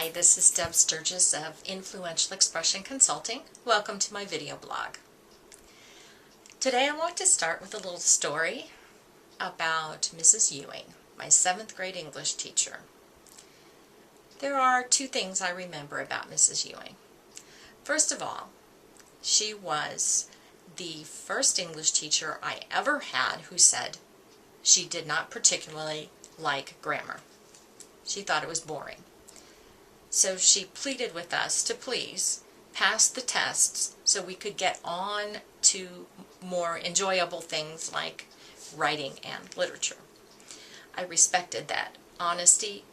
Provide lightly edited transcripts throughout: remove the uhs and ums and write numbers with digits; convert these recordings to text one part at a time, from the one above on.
Hi, this is Deb Sturgess of Influential Expression Consulting. Welcome to my video blog. Today I want to start with a little story about Mrs. Ewing, my 7th grade English teacher. There are two things I remember about Mrs. Ewing. First of all, she was the first English teacher I ever had who said she did not particularly like grammar. She thought it was boring. So she pleaded with us to please pass the tests so we could get on to more enjoyable things like writing and literature. I respected that honesty,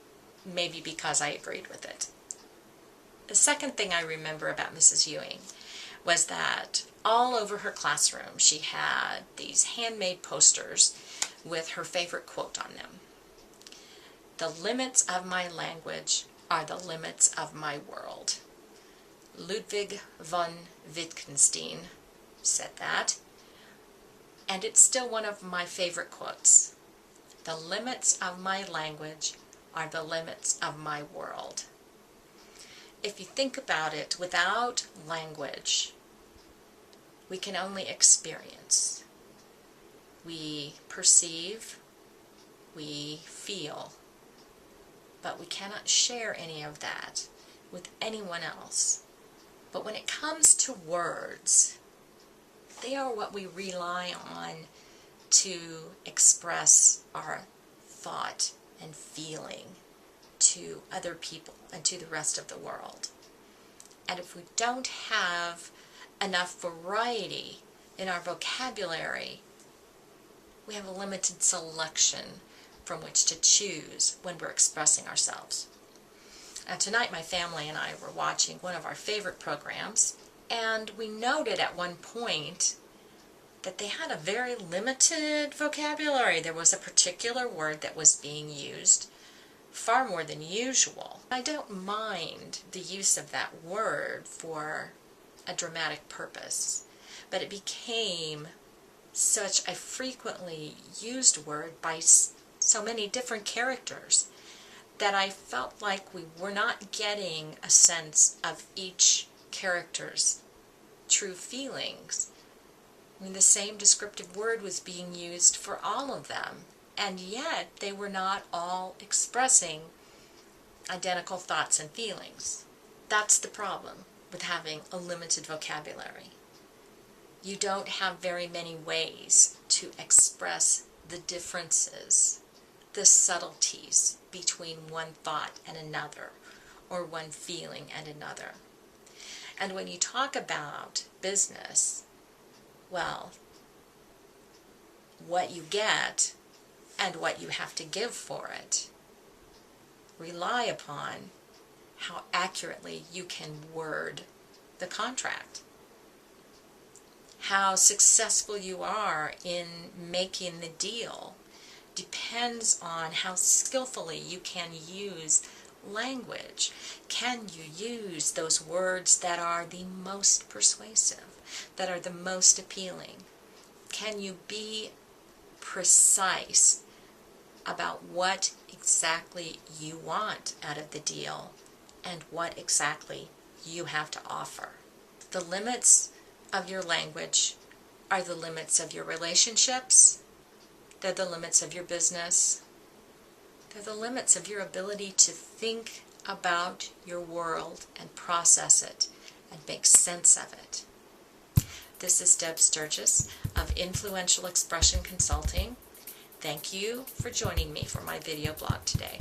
maybe because I agreed with it. The second thing I remember about Mrs. Ewing was that all over her classroom she had these handmade posters with her favorite quote on them. "The limits of my language are the limits of my world." Ludwig von Wittgenstein said that, and it's still one of my favorite quotes. The limits of my language are the limits of my world. If you think about it, without language, we can only experience. We perceive, we feel, but we cannot share any of that with anyone else. But when it comes to words, they are what we rely on to express our thought and feeling to other people and to the rest of the world. And if we don't have enough variety in our vocabulary, we have a limited selection from which to choose when we're expressing ourselves. Now tonight my family and I were watching one of our favorite programs, and we noted at one point that they had a very limited vocabulary. There was a particular word that was being used far more than usual. I don't mind the use of that word for a dramatic purpose, but it became such a frequently used word by so many different characters that I felt like we were not getting a sense of each character's true feelings. I mean, the same descriptive word was being used for all of them, and yet they were not all expressing identical thoughts and feelings. That's the problem with having a limited vocabulary. You don't have very many ways to express the differences, the subtleties between one thought and another, or one feeling and another. And when you talk about business, well, what you get and what you have to give for it rely upon how accurately you can word the contract. How successful you are in making the deal depends on how skillfully you can use language. Can you use those words that are the most persuasive, that are the most appealing? Can you be precise about what exactly you want out of the deal and what exactly you have to offer? The limits of your language are the limits of your relationships. They're the limits of your business. They're the limits of your ability to think about your world and process it and make sense of it. This is Deb Sturgess of Influential Expression Consulting. Thank you for joining me for my video blog today.